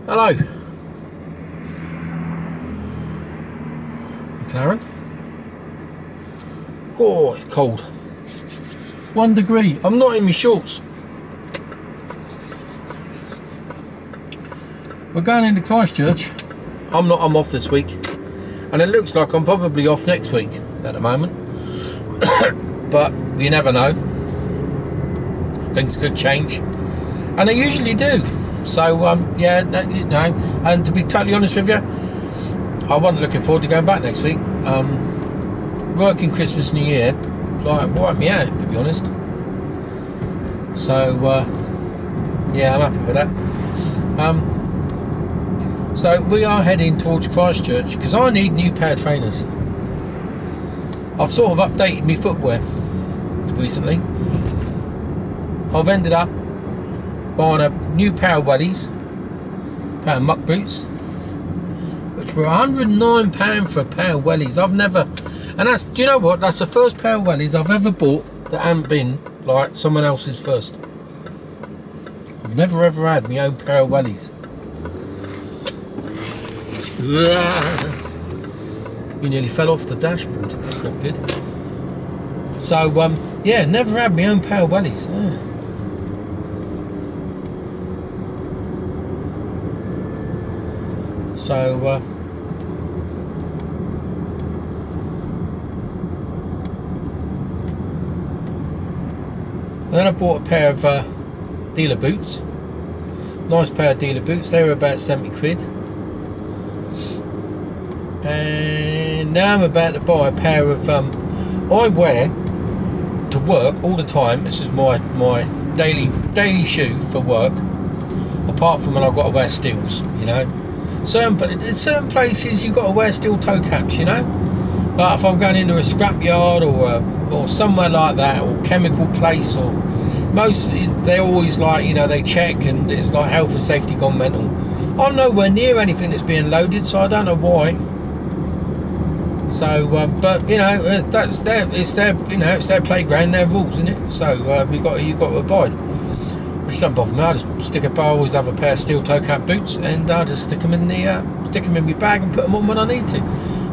Hello, McLaren. Oh, it's cold. 1 degree. I'm not in my shorts. We're going into Christchurch. I'm off this week, and it looks like I'm probably off next week at the moment. But you never know. Things could change, and they usually do. So yeah, you know. And to be totally honest with you, I wasn't looking forward to going back next week. Working Christmas, New Year, like wiped me out, to be honest. So yeah, I'm happy with that. So we are heading towards Christchurch because I need new pair of trainers. I've sort of updated my footwear recently. I've ended up buying a new pair of wellies, pair of muck boots, which were £109 for a pair of wellies. I've never, and that's, do you know what? That's the first pair of wellies I've ever bought that haven't been like someone else's first. I've never ever had my own pair of wellies. You nearly fell off the dashboard. That's not good. So yeah, never had my own pair of wellies. Yeah. So and then I bought a pair of dealer boots. Nice pair of dealer boots. They were about 70 quid. And now I'm about to buy a pair of I wear to work all the time. This is my daily shoe for work, apart from when I've got to wear steels, you know. Certain places you've got to wear steel toe caps, you know, like if I'm going into a scrapyard or somewhere like that, or chemical place, or mostly they always, like, you know, they check and it's like health and safety gone mental. I'm nowhere near anything that's being loaded, so I don't know why. So but you know, it's their playground, their rules, isn't it? So you've got to abide, which don't bother me. I just I always have a pair of steel toe cap boots, and I just stick them in my bag and put them on when I need to.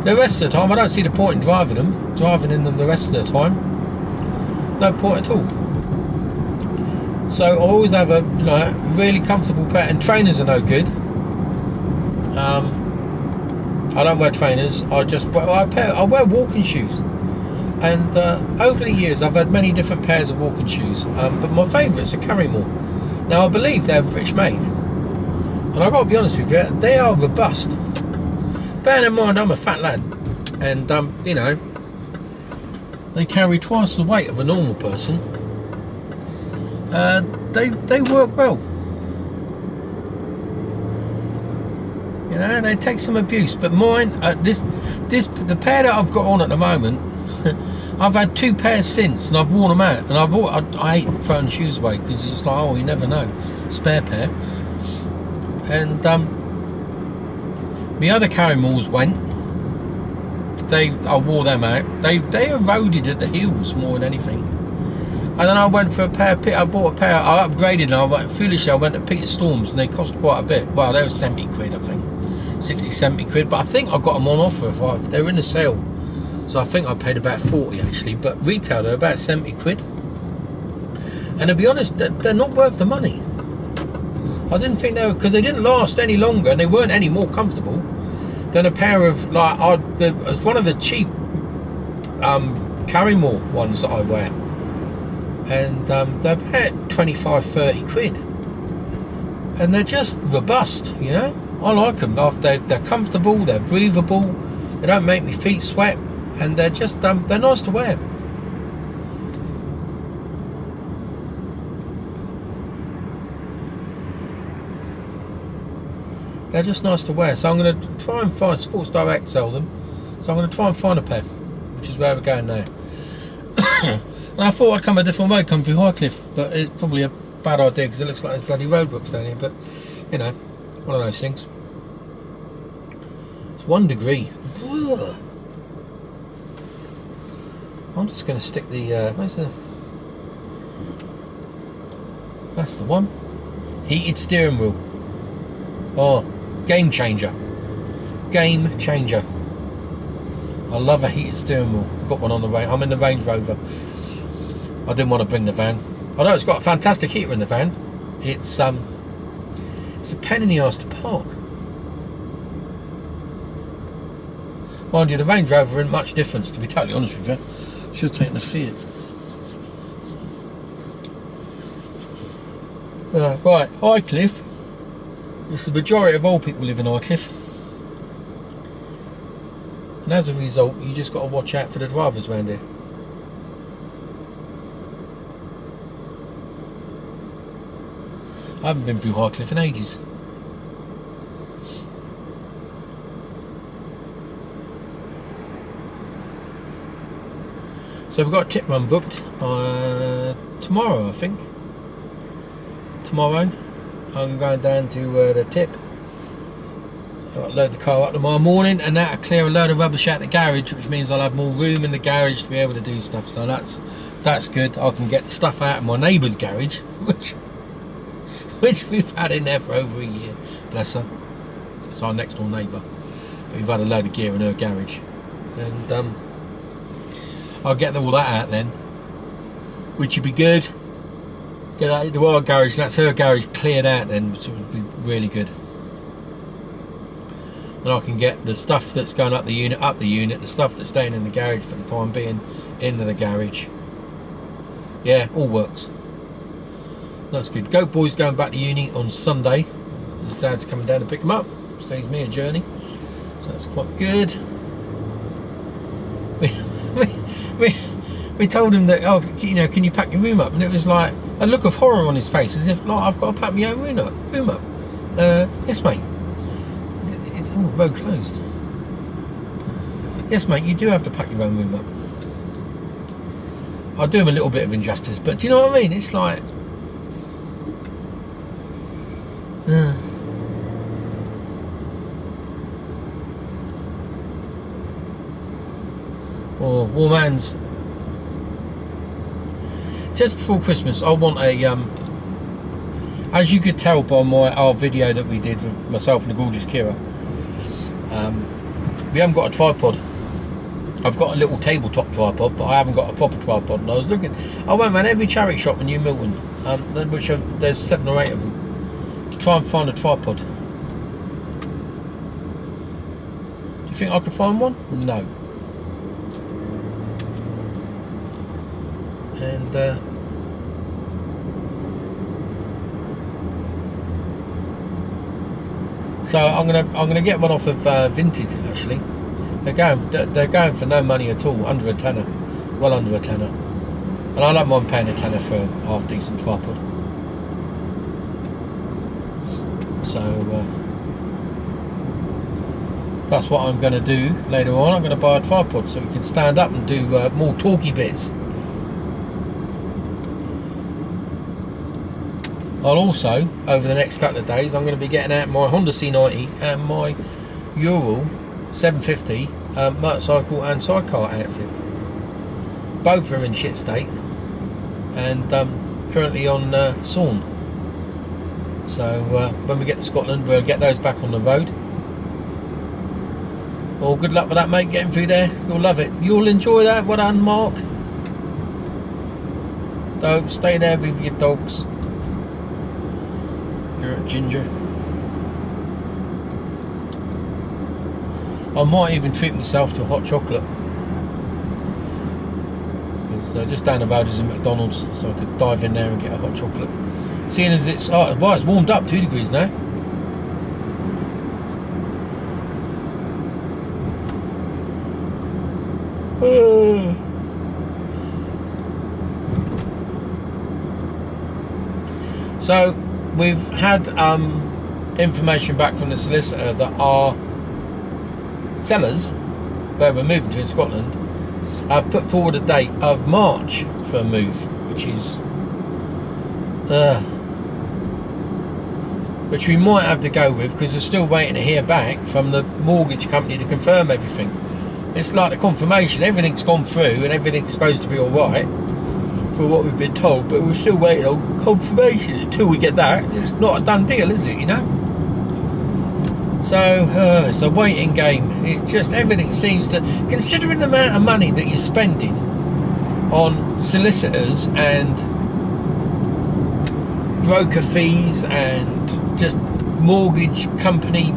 The rest of the time, I don't see the point in driving in them the rest of the time. No point at all. So I always have a, you know, really comfortable pair, and trainers are no good. I don't wear trainers. I wear walking shoes, and over the years I've had many different pairs of walking shoes, but my favourites are Carrymore. Now I believe they're British made, and I've got to be honest with you, they are robust. Bearing in mind I'm a fat lad, and you know, they carry twice the weight of a normal person. They work well. You know, they take some abuse, but mine, the pair that I've got on at the moment, I've had 2 pairs since, and I've worn them out, and I hate throwing shoes away because it's just like, oh, you never know, spare pair. And the other Carrymores went. I wore them out. They eroded at the heels more than anything. And then I went for a pair. I bought a pair. I upgraded, and I went to Peter Storm's, and they cost quite a bit. Well, they were 70 quid, I think. 60, 70 quid, but I think I got them on offer. They were in a sale, so I think I paid about 40 actually, but retail they're about 70 quid. And to be honest, they're not worth the money. I didn't think they were, because they didn't last any longer, and they weren't any more comfortable than a pair of, like, it's one of the cheap Carrymore ones that I wear, and they're about 25, 30 quid, and they're just robust, you know. I like them. They're comfortable, they're breathable, they don't make my feet sweat, and they're just they're nice to wear. They're just nice to wear. So I'm going to try and find, Sports Direct sell them, so I'm going to try and find a pair, which is where we're going now. And I thought I'd come a different way, come through Highcliffe, but it's probably a bad idea because it looks like there's bloody roadworks down here, but you know, one of those things. It's 1 degree. Ugh. I'm just going to stick the that's the one, heated steering wheel. Oh, game changer. Game changer. I love a heated steering wheel. Got one on the Range. I'm in the Range Rover. I didn't want to bring the van. I know it's got a fantastic heater in the van. It's a pain in the arse to park. Mind you, the Range Rover isn't much difference, to be totally honest with you. Should have taken the Fiat. Right, Highcliffe. It's the majority of old people live in Highcliffe. And as a result, you just got to watch out for the drivers around here. I haven't been through Highcliffe in ages. So we've got a tip run booked tomorrow, I think. Tomorrow I'm going down to the tip. I've got to load the car up tomorrow morning, and that'll clear a load of rubbish out the garage, which means I'll have more room in the garage to be able to do stuff. So that's good. I can get the stuff out of my neighbour's garage, which we've had in there for over a year. Bless her. It's our next door neighbour. But we've had a load of gear in her garage, and I'll get all that out then, which would be good. Get out into our garage. That's her garage cleared out then, which would be really good. And I can get the stuff that's going up the unit, the stuff that's staying in the garage for the time being, into the garage. Yeah, all works. That's good. Goat Boy's going back to uni on Sunday. His dad's coming down to pick him up. Saves me a journey. So that's quite good. We told him that, oh, you know, can you pack your room up? And it was like a look of horror on his face, as if, like, I've got to pack my own room up. Yes, mate. It's all road closed. Yes, mate, you do have to pack your own room up. I'll do him a little bit of injustice, but do you know what I mean? It's like... or warm hands. Just before Christmas, I want a as you could tell by our video that we did with myself and the gorgeous Kira, we haven't got a tripod. I've got a little tabletop tripod, but I haven't got a proper tripod. And I was looking, I went around every charity shop in New Milton, which there's 7 or 8 of them, to try and find a tripod. Do you think I could find one? No. And so I'm gonna get one off of Vinted. Actually, they're going for no money at all, under a tenner, well under a tenner, and I don't mind paying a tenner for a half decent tripod. So that's what I'm going to do later on. I'm going to buy a tripod so we can stand up and do more talky bits. I'll also, over the next couple of days, I'm going to be getting out my Honda C90 and my Ural 750 motorcycle and sidecar outfit. Both are in shit state and currently on Sawn. So when we get to Scotland, we'll get those back on the road. Well, good luck with that, mate, getting through there. You'll love it. You'll enjoy that. Well done, Mark. Don't stay there with your dogs. Ginger. I might even treat myself to a hot chocolate, because just down the road is a McDonald's, so I could dive in there and get a hot chocolate. Seeing as it's it's warmed up 2 degrees now. So we've had information back from the solicitor that our sellers, where we're moving to in Scotland, have put forward a date of March for a move, which we might have to go with, because we're still waiting to hear back from the mortgage company to confirm everything. It's like the confirmation, everything's gone through and everything's supposed to be alright for what we've been told, but we're still waiting on confirmation. Until we get that, it's not a done deal, is it, you know? So it's a waiting game. It just, everything seems to, considering the amount of money that you're spending on solicitors and broker fees and just mortgage company,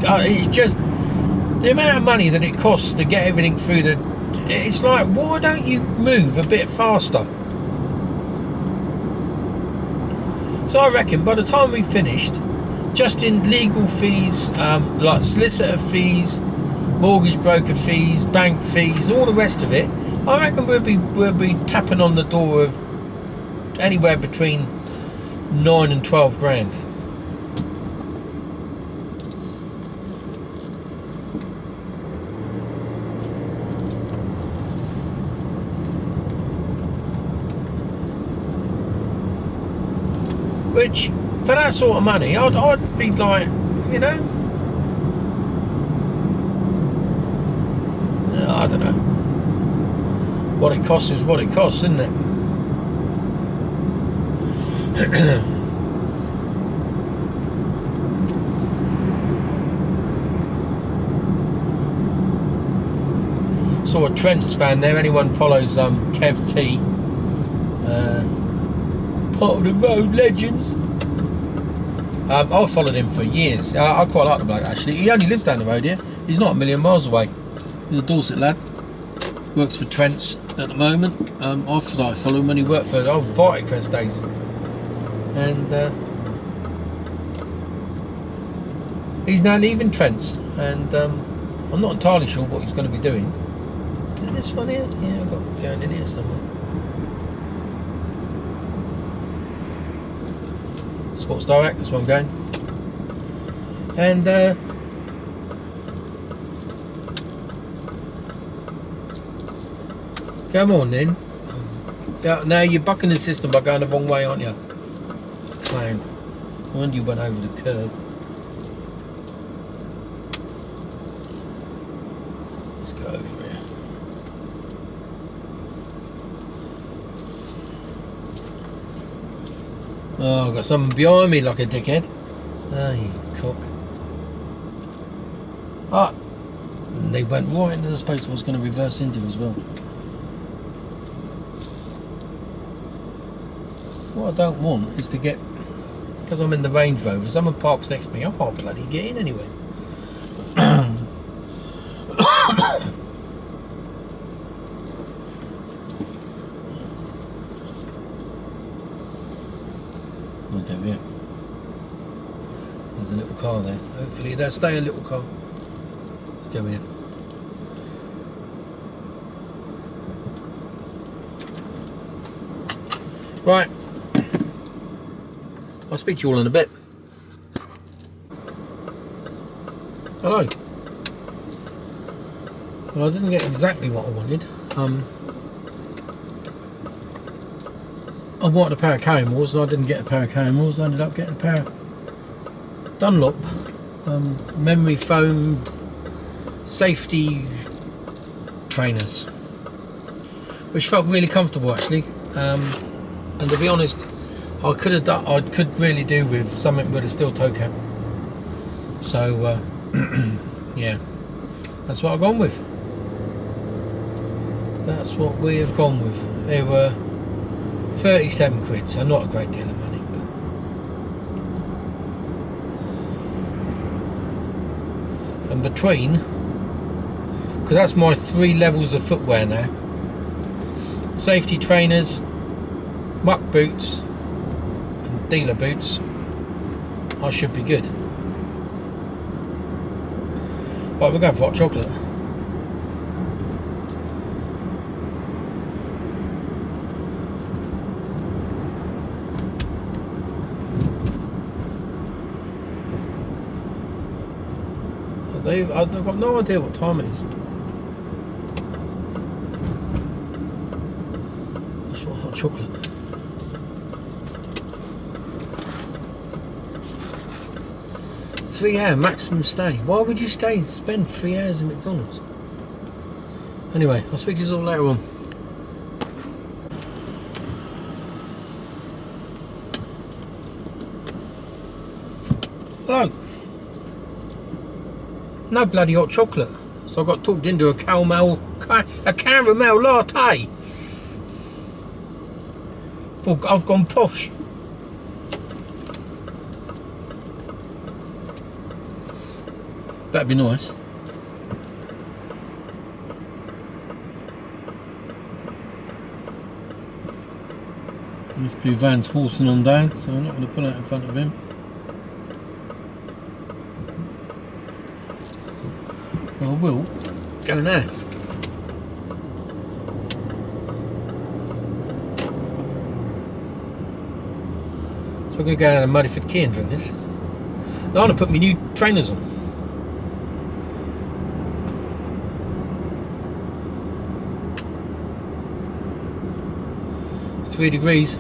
it's just the amount of money that it costs to get everything through the, it's like, why don't you move a bit faster? So I reckon by the time we finished, just in legal fees, like solicitor fees, mortgage broker fees, bank fees, all the rest of it, I reckon we'll be tapping on the door of anywhere between 9 and 12 grand. Which, for that sort of money, I'd be like, you know, I don't know. What it costs is what it costs, isn't it? Saw a Trent's fan there. Anyone follows Kev T, part of the road legends. I've followed him for years. I quite like the bloke actually. He only lives down the road here. He's not a million miles away. He's a Dorset lad. Works for Trent's at the moment. I started following him when he worked for Viticrest days. And he's now leaving Trent's, and I'm not entirely sure what he's going to be doing. Is it this one here? Yeah, I've got it going in here somewhere. Sports Direct, that's where I'm going. And come on then. Now you're bucking the system by going the wrong way, aren't you? Clown. I wonder you went over the curb. Let's go over here. Oh, I've got someone behind me like a dickhead. Oh, you cock. Ah, they went right into the space I was going to reverse into as well. What I don't want is to get, because I'm in the Range Rover, someone parks next to me, I can't bloody get in anyway. We'll go here. There's a little car there. Hopefully they'll stay a little car. Let's go here. Right. I'll speak to you all in a bit. Hello. Well, I didn't get exactly what I wanted. I wanted a pair of carrying wheels, and I didn't get a pair of carrying wheels. I ended up getting a pair of Dunlop memory foamed safety trainers, which felt really comfortable actually. And to be honest, I could really do with something with a steel toe cap. So yeah, that's what I've gone with. That's what we have gone with. They were 37 quid, so not a great deal of money, but and between, because that's my 3 levels of footwear now: safety trainers, muck boots and dealer boots, I should be good. Right, we're going for hot chocolate. I've got no idea what time it is. That's what hot chocolate. Three-hour maximum stay. Why would you spend 3 hours in McDonald's? Anyway, I'll speak to you all later on. Hello. no bloody hot chocolate. So I got talked into a caramel latte. I've gone posh. That'd be nice. This blue van's horsing on down, so I'm not going to pull out in front of him. Well, I will go now. So we're going to go down to Mudeford Key and drink this. I'm going to put my new trainers on. .3 degrees.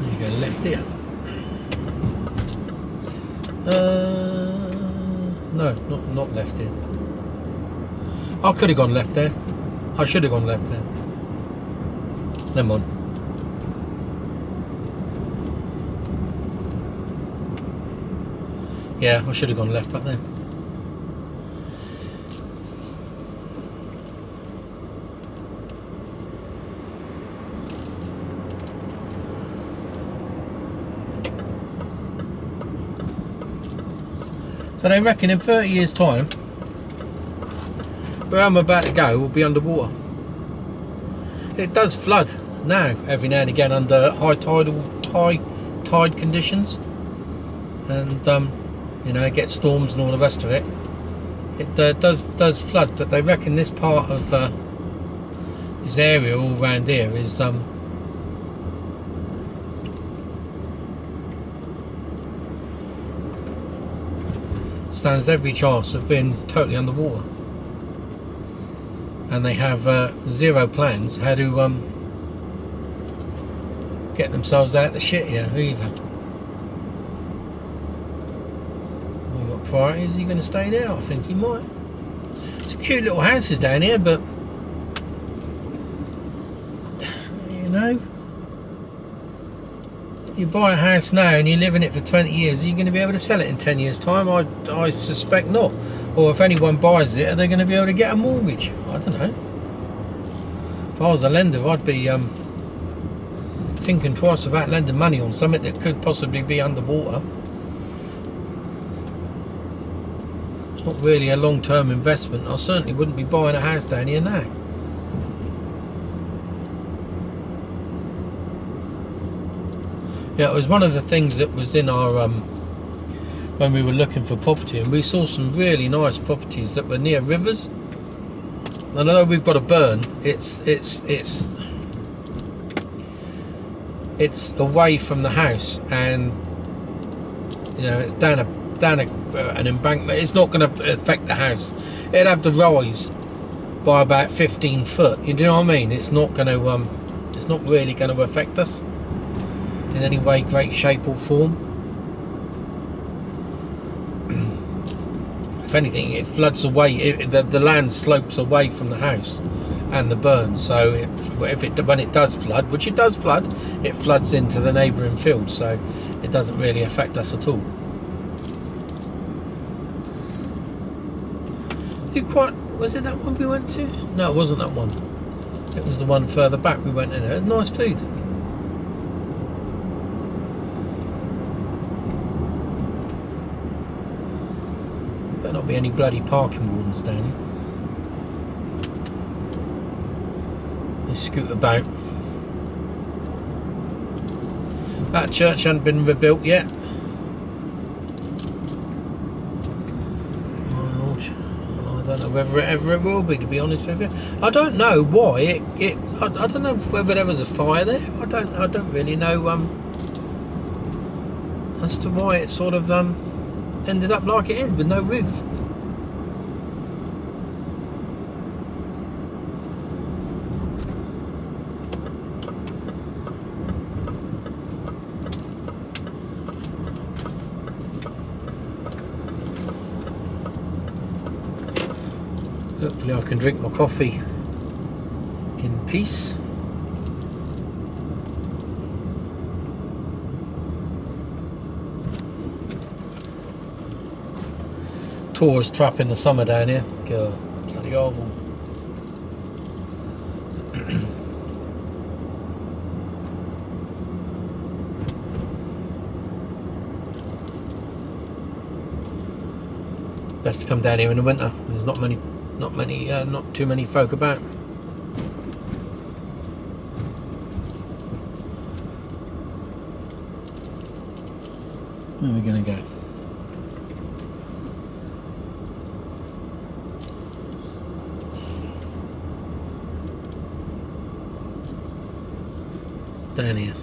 You go left here. No, not left here. I could have gone left there. I should have gone left there. Never mind. Yeah, I should have gone left back there. So they reckon in 30 years' time, where I'm about to go will be underwater. It does flood now, every now and again, under high tide conditions, and you know, it gets storms and all the rest of it. It does flood, but they reckon this part of this area all around here is stands every chance of being totally underwater, and they have zero plans how to get themselves out the shit here either. We've got priorities. Are you going to stay there? I think you might. It's a cute little houses down here, but you know, you buy a house now and you live in it for 20 years, are you going to be able to sell it in 10 years time? I suspect not. Or if anyone buys it, are they going to be able to get a mortgage? I don't know. If I was a lender, I'd be thinking twice about lending money on something that could possibly be underwater. It's not really a long-term investment. I certainly wouldn't be buying a house down here now. Yeah, it was one of the things that was in our when we were looking for property, and we saw some really nice properties that were near rivers. And although we've got a burn, it's away from the house, and you know, it's down an embankment. It's not going to affect the house. It'd have to rise by about 15 foot. You know what I mean? It's not going to it's not really going to affect us in any way, great shape or form. If anything, it floods away. The land slopes away from the house and the burn. So when it does flood, which it does flood, it floods into the neighbouring field. So it doesn't really affect us at all. Was it that one we went to? No, it wasn't that one. It was the one further back we went in. It had nice food. Better not be any bloody parking wardens down here. They scoot about. That church hasn't been rebuilt yet. I don't know whether it ever will be, to be honest with you. I don't know why I don't know whether there was a fire there. I don't really know as to why it sort of ended up like it is, with no roof. Hopefully I can drink my coffee in peace. Tourist trap in the summer down here. God, bloody horrible. Best to come down here in the winter. There's not too many folk about. Where are we going to go? Down here.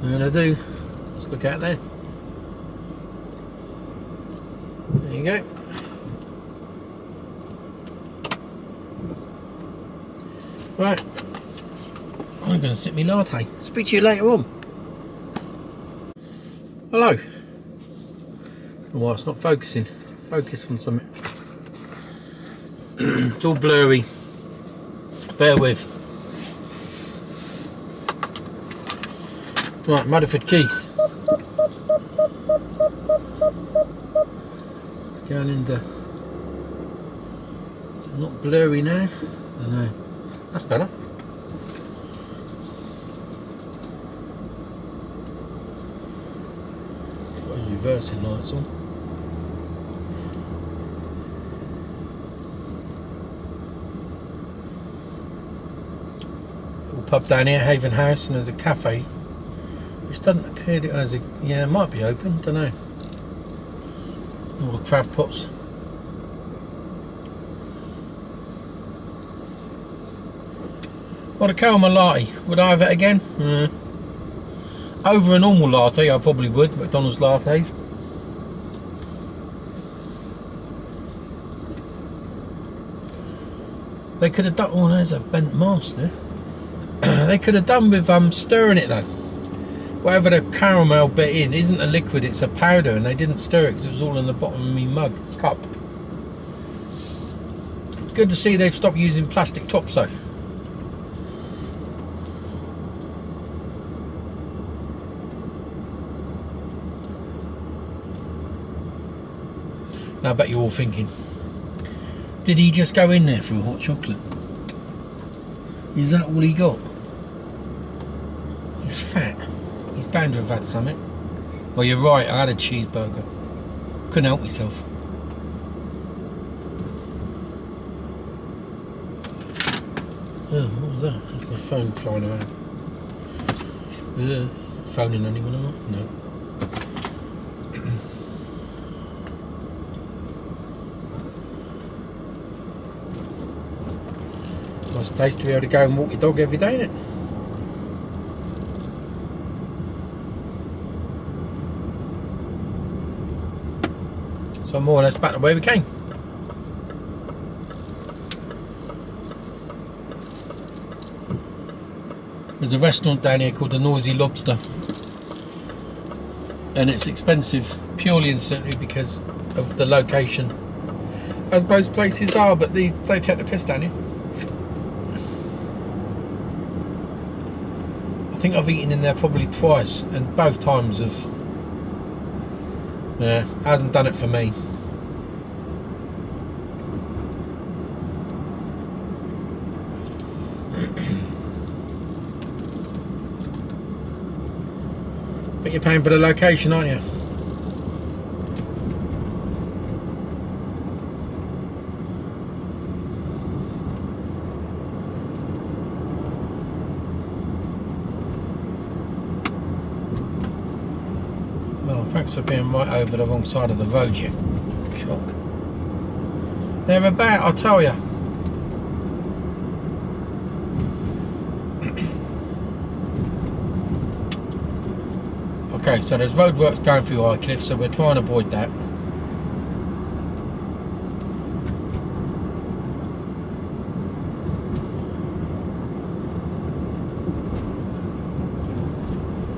What I do? Let's look out there. There you go. Right. I'm going to sip me latte. Speak to you later on. Hello. Well, it's not focusing. Focus on something. It's all blurry. Bear with. Right, Mudeford Quay. Going into. Is it not blurry now? I know. That's better. Got his reversing lights on. Pub down here, Haven House, and there's a cafe which doesn't appear to as a it might be open, don't know. All the crab pots. What a caramel latte. Would I have it again? Over a normal latte I probably would. McDonald's latte. They could have done. Oh, there's a bent mast there. They could have done with stirring it though. Whatever the caramel bit in isn't a liquid, it's a powder, and they didn't stir it because it was all in the bottom of my cup. Good to see they've stopped using plastic tops though. Now I bet you're all thinking, did he just go in there for a hot chocolate? Is that all he got? He's fat. He's bound to have had something. Well, you're right, I had a cheeseburger. Couldn't help myself. Oh, what was that? That's my phone flying around. Phoning anyone, am I? No. Nice place to be able to go and walk your dog every day, isn't it? So more or less back the way we came. There's a restaurant down here called the Noisy Lobster, and it's expensive purely and simply because of the location, as most places are, but they take the piss down here. I think I've eaten in there probably twice, and both times hasn't done it for me. But you're paying for the location, aren't you? Well, thanks for being right over the wrong side of the road, you cock. They're about, I'll tell you. Okay, so there's roadworks going through Highcliffe, so we're trying to avoid that.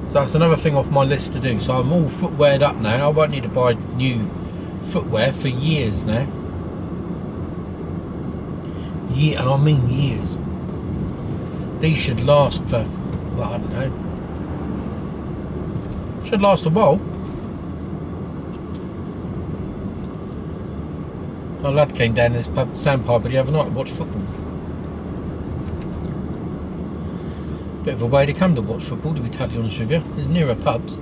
So that's another thing off my list to do. So I'm all footweared up now. I won't need to buy new Footwear for years now. And I mean years. These should last for, well, I don't know. Should last a while. My lad came down to this pub, sandpiper the other night to watch football. Bit of a way to come to watch football, to be totally honest with you. There's nearer pubs.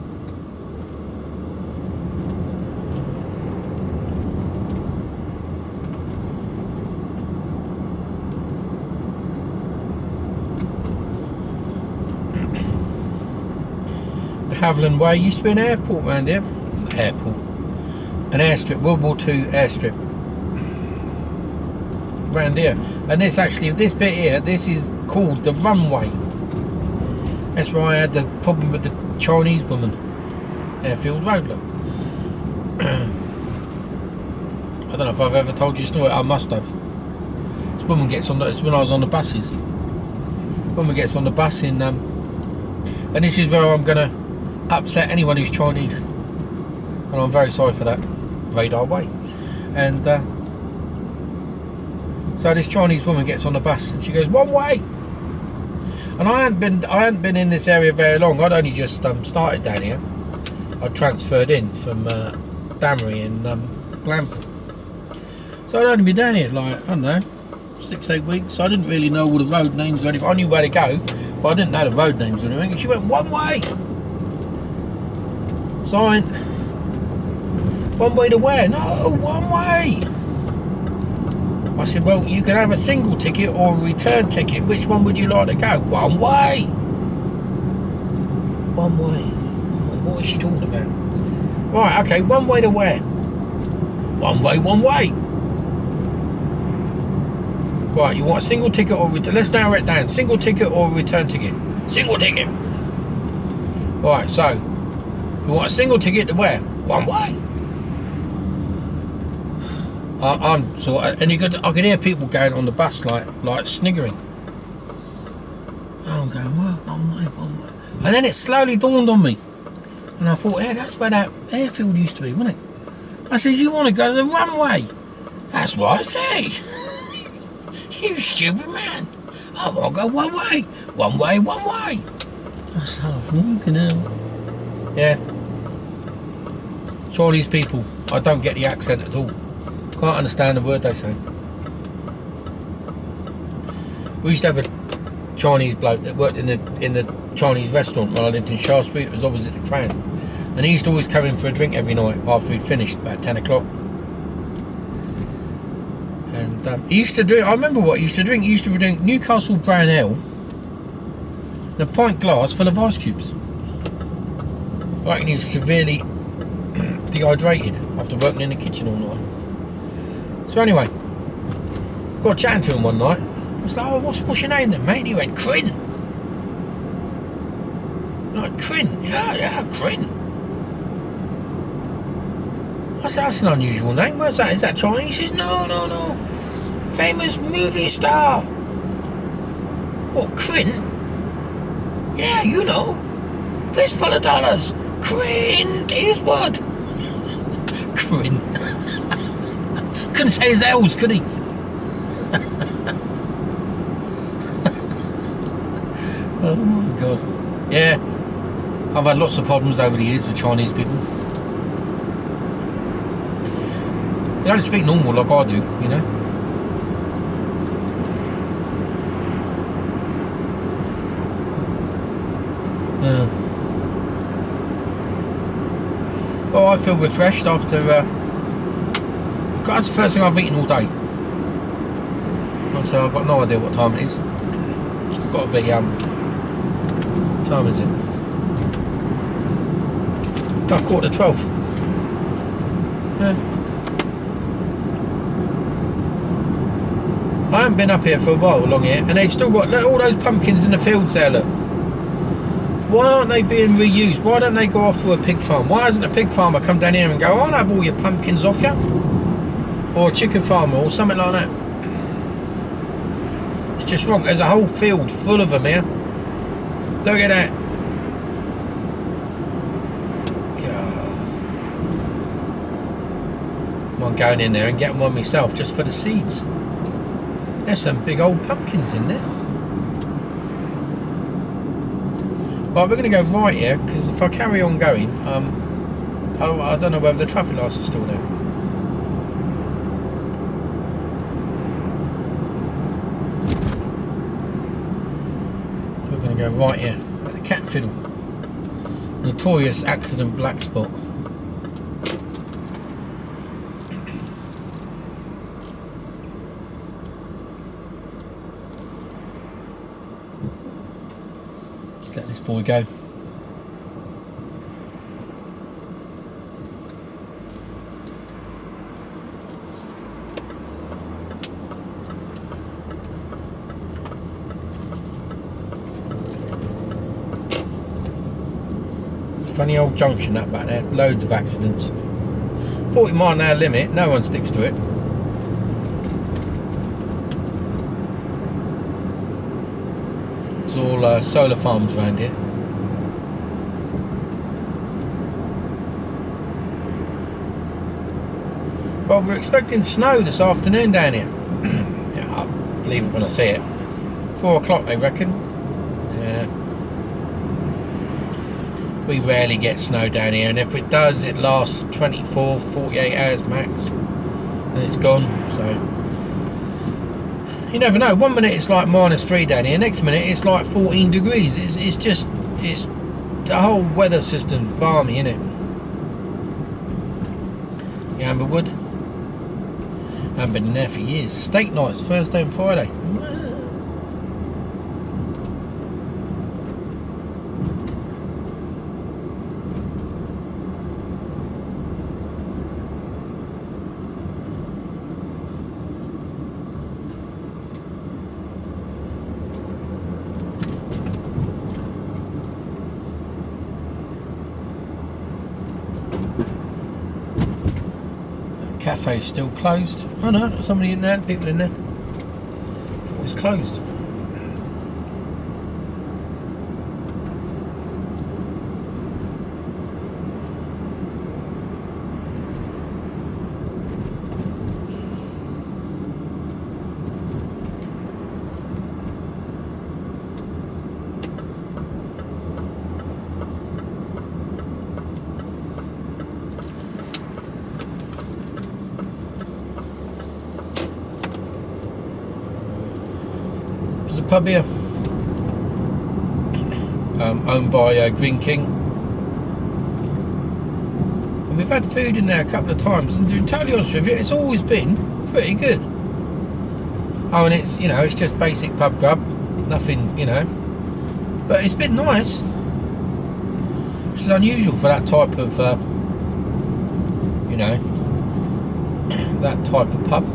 The Haviland Way used to be an airport around here. Airport. An airstrip, World War II airstrip. Around here. And this actually, this bit here, this is called the runway. That's where I had the problem with the Chinese woman. Airfield Road, look. I don't know if I've ever told you a story. I must have. This woman gets on. It's when I was on the buses. Woman gets on the bus in, and this is where I'm gonna upset anyone who's Chinese, and I'm very sorry for that. Radar Way, and so this Chinese woman gets on the bus and she goes, one way. And I hadn't been in this area very long. I'd only just started down here. I transferred in from Damery in Blandford. So I'd only been down here like, I don't know, 6-8 weeks. So I didn't really know all the road names or anything. I knew where to go, but I didn't know the road names or anything. And she went, one way. So I went, one way to where? No, one way. I said, well, you can have a single ticket or a return ticket. Which one would you like to go? One way. One way. What is she talking about? Right, okay, one way to where? One way, one way. Right, you want a single ticket or return? Let's narrow it down. Single ticket or a return ticket? Single ticket. Right, so you want a single ticket to where? One way. I'm sort of, and I could hear people going on the bus like sniggering. I'm going, well, one way. And then it slowly dawned on me. And I thought, yeah, that's where that airfield used to be, wasn't it? I said, you want to go to the runway? That's what I say. You stupid man. I want to go one way. One way, one way. I said, oh, fucking hell. Yeah. Chinese people, I don't get the accent at all. Can't understand the word they say. We used to have a Chinese bloke that worked in the Chinese restaurant when I lived in Shaftesbury. It was opposite the Crown, and he used to always come in for a drink every night after we'd finished about 10 o'clock. And he used to drink. I remember what he used to drink. He used to drink Newcastle Brown Ale in a pint glass full of ice cubes. I reckon he was severely dehydrated after working in the kitchen all night. So anyway, got chatting to him one night. I was like, oh, what's your name then, mate? And he went, Crin. Like, Crin? Yeah, Crin. I said, that's an unusual name. Where's that? Is that Chinese? He says, no. Famous movie star. What, Crin? Yeah, you know. Fistful of dollars. Crin Eastwood. Crin. Couldn't say his L's, could he? Oh my god. Yeah. I've had lots of problems over the years with Chinese people. They don't speak normal like I do, you know. Well, I feel refreshed after that's the first thing I've eaten all day. Like I say, I've got no idea what time it is. It's got to be what time is it? About 11:45. Yeah. I haven't been up here for a while along here, and they've still got all those pumpkins in the fields there, look. Why aren't they being reused? Why don't they go off to a pig farm? Why hasn't a pig farmer come down here and go, I'll have all your pumpkins off you? Or a chicken farmer or something like that. It's just wrong. There's a whole field full of them here. Look at that. God. on going in there and getting one myself just for the seeds. There's some big old pumpkins in there. Right, we're going to go right here, because if I carry on going, I don't know whether the traffic lights are still there. We're going to go right here, at the Cat Fiddle. Notorious accident black spot. Let's let this boy go. Funny old junction that back there, loads of accidents. 40 mile an hour limit, no one sticks to it. There's all solar farms around here. Well, we're expecting snow this afternoon down here. Yeah, I'll believe it when I see it. 4 o'clock they reckon. Yeah. We rarely get snow down here, and if it does, it lasts 24, 48 hours max, and it's gone. So you never know. 1 minute it's like -3 down here, next minute it's like 14 degrees. It's just the whole weather system balmy, innit? The Amberwood. I haven't been in there for years. Steak nights, Thursday and Friday. Cafe's still closed. Oh no, there's somebody in there, people in there. Thought it was closed. Pub here, owned by Green King, and we've had food in there a couple of times, and to be totally honest with you, it's always been pretty good. Oh, and it's, you know, it's just basic pub grub, nothing, you know, but it's been nice, which is unusual for that type of you know, that type of pub.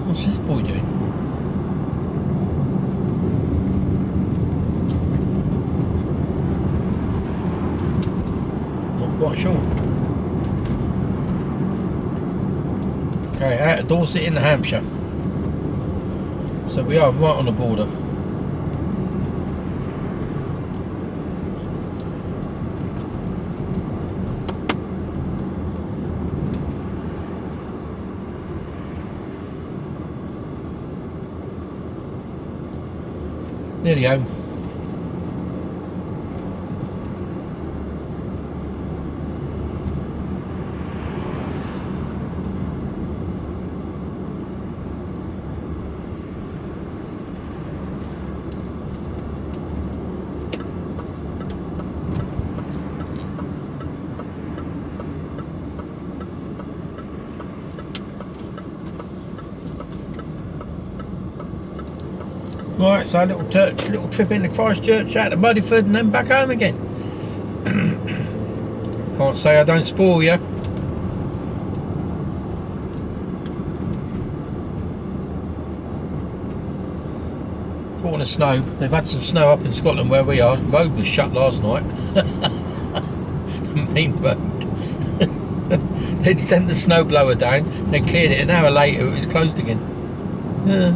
What's this boy doing? Not quite sure. Okay, out of Dorset in Hampshire. So we are right on the border. Nearly home. Right, so a little trip into Christchurch, out to Mudeford, and then back home again. Can't say I don't spoil you. caught in the snow. They've had some snow up in Scotland where we are. The road was shut last night. The main road. They'd sent the snowblower down, they cleared it, an hour later it was closed again. Yeah.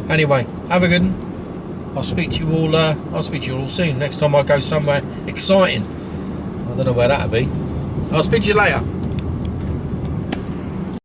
Anyway, have a good one. I'll speak to you all soon. Next time I go somewhere exciting. I don't know where that'll be. I'll speak to you later.